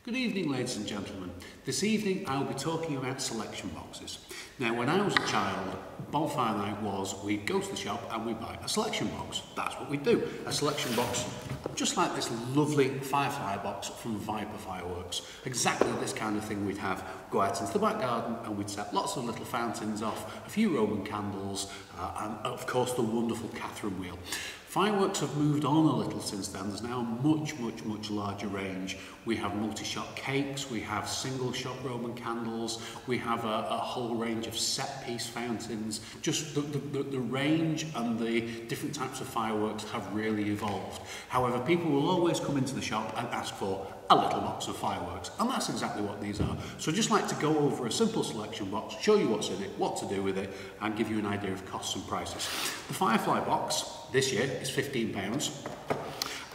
Good evening, ladies and gentlemen. This evening I will be talking about selection boxes. Now, when I was a child, bonfire night was we'd go to the shop and we'd buy a selection box. That's what we'd do. A selection box, just like this lovely Firefly box from Viper Fireworks. Exactly this kind of thing we'd have. Go out into the back garden and we'd set lots of little fountains off, a few Roman candles, and of course the wonderful Catherine wheel. Fireworks have moved on a little since then. There's now a much larger range. We have multi-shot cakes, we have single-shot Roman candles, we have a whole range of set-piece fountains. Just the range and the different types of fireworks have really evolved. However, people will always come into the shop and ask for a little box of fireworks, and that's exactly what these are. So I'd just like to go over a simple selection box, show you what's in it, what to do with it, and give you an idea of costs and prices. The Firefly box this year is £15.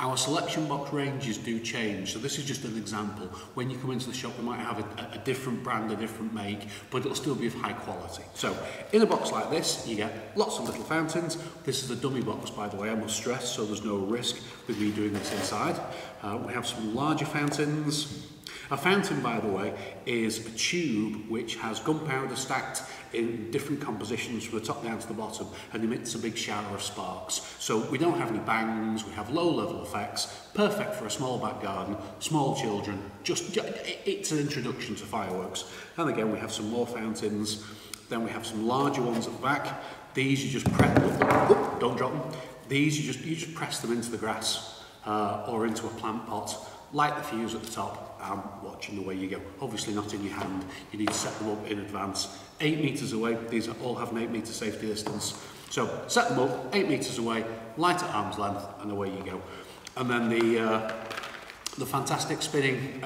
Our selection box ranges do change, so this is just an example. When you come into the shop, we might have a different brand, a different make, but it'll still be of high quality. So, in a box like this, you get lots of little fountains. This is a dummy box, by the way, I must stress, so there's no risk with me doing this inside. We have some larger fountains. A fountain, by the way, is a tube which has gunpowder stacked in different compositions from the top down to the bottom and emits a big shower of sparks. So we don't have any bangs, we have low-level effects, perfect for a small back garden, small children, it's an introduction to fireworks. And again, we have some more fountains, then we have some larger ones at the back. These you just press, don't drop them. These you just press them into the grass or into a plant pot. Light the fuse at the top and watching away you go. Obviously not in your hand, you need to set them up in advance. 8 metres away, these all have an 8 metre safety distance. So set them up, 8 metres away, light at arm's length and away you go. And then the fantastic spinning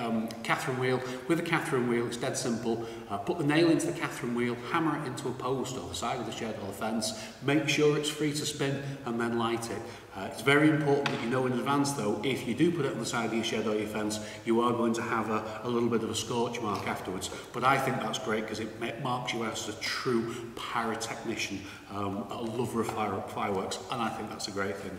Catherine wheel. With the Catherine wheel, it's dead simple. Put the nail into the Catherine wheel, hammer it into a post or the side of the shed or the fence, make sure it's free to spin and then light it. It's very important that you know in advance though, if you do put it on the side of your shed or your fence, you are going to have a little bit of a scorch mark afterwards. But I think that's great because it marks you out as a true pyrotechnician, a lover of fireworks, and I think that's a great thing.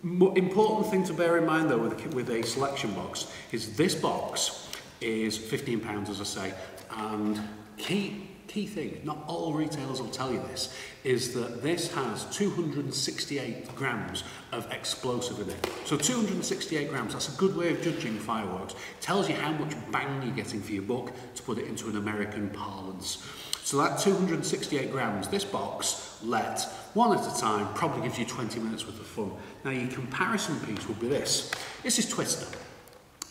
Important thing to bear in mind though with a selection box is this box is £15, as I say, and key thing, not all retailers will tell you this, is that this has 268 grams of explosive in it. So 268 grams, that's a good way of judging fireworks. It tells you how much bang you're getting for your buck, to put it into an American parlance. So that 268 grams, this box, let one at a time, probably gives you 20 minutes worth of fun. Now your comparison piece would be this. This is Twister.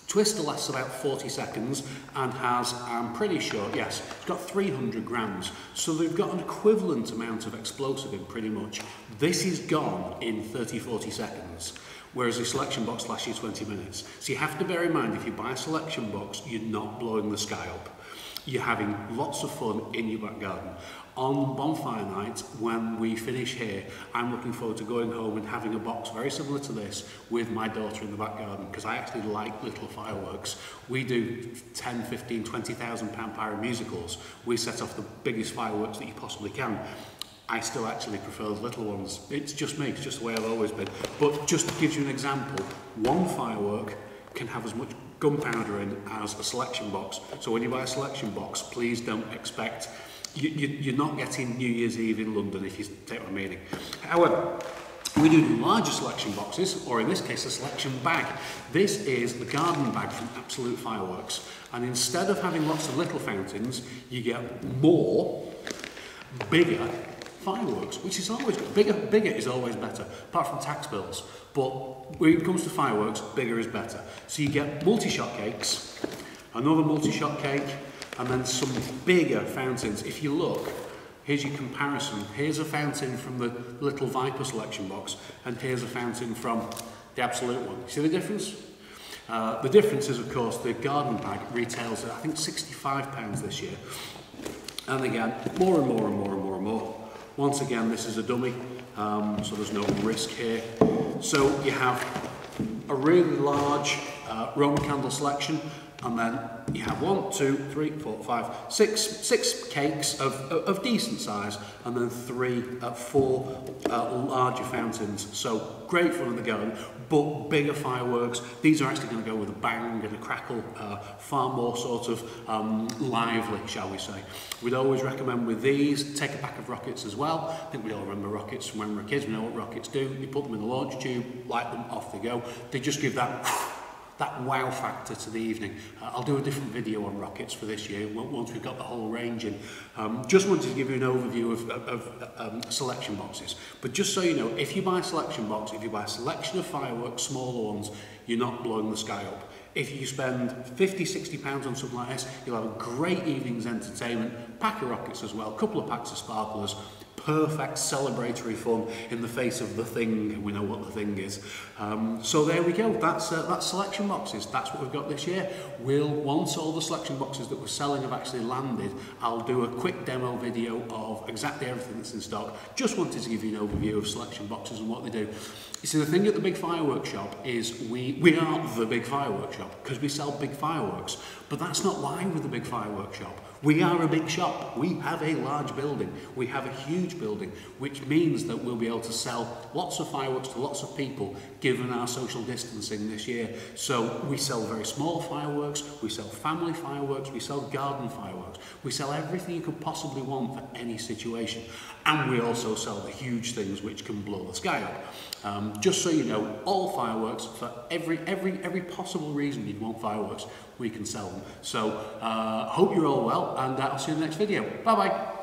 Twister lasts about 40 seconds and has, I'm pretty sure, yes, it's got 300 grams. So they've got an equivalent amount of explosive in pretty much. This is gone in 30-40 seconds. Whereas a selection box lasts you 20 minutes. So you have to bear in mind, if you buy a selection box, you're not blowing the sky up. You're having lots of fun in your back garden. On bonfire night, when we finish here, I'm looking forward to going home and having a box very similar to this with my daughter in the back garden, because I actually like little fireworks. We do 10, 15, 20,000 pound pyromusicals. We set off the biggest fireworks that you possibly can. I still actually prefer the little ones. It's just me, it's just the way I've always been. But just to give you an example, one firework can have as much gunpowder in as a selection box. So when you buy a selection box, please don't expect, you're not getting New Year's Eve in London, if you take my meaning. However, we do larger selection boxes, or in this case a selection bag. This is the garden bag from Absolute Fireworks, and instead of having lots of little fountains, you get more bigger fireworks, which is always good. Bigger is always better, apart from tax bills. But when it comes to fireworks, bigger is better. So you get multi-shot cakes, another multi-shot cake, and then some bigger fountains. If you look, here's your comparison. Here's a fountain from the little Viper selection box, and here's a fountain from the Absolute one. See the difference? The difference is, of course, the garden bag retails at, I think, £65 this year. And again, more and more and more and more and more. Once again, this is a dummy, so there's no risk here. So you have a really large Roman candle selection, and then you have 1, 2, 3, 4, 5, 6 cakes of decent size, and then 4 larger fountains. So great fun at the going, but bigger fireworks. These are actually going to go with a bang and a crackle, far more sort of lively, shall we say. We'd always recommend with these, take a pack of rockets as well. I think we all remember rockets from when we were kids. We know what rockets do. You put them in the launch tube, light them, off they go. They just give that wow factor to the evening. I'll do a different video on rockets for this year once we've got the whole range in. Just wanted to give you an overview of selection boxes. But just so you know, if you buy a selection box, if you buy a selection of fireworks, smaller ones, you're not blowing the sky up. If you spend 50, 60 pounds on something like this, you'll have a great evening's entertainment, pack of rockets as well, a couple of packs of sparklers, perfect celebratory fun in the face of the thing. We know what the thing is. So there we go. That's selection boxes. That's what we've got this year. Once all the selection boxes that we're selling have actually landed, I'll do a quick demo video of exactly everything that's in stock. Just wanted to give you an overview of selection boxes and what they do. You see, the thing at the big fireworks shop is we are the big fireworks shop because we sell big fireworks. But that's not why we're the big fireworks shop. We are a big shop. We have a large building. We have a huge building, which means that we'll be able to sell lots of fireworks to lots of people given our social distancing this year. So we sell very small fireworks, we sell family fireworks, we sell garden fireworks. We sell everything you could possibly want for any situation. And we also sell the huge things which can blow the sky up. Just so you know, all fireworks, for every possible reason you'd want fireworks, we can sell them. So hope you're all well, and I'll see you in the next video. Bye bye.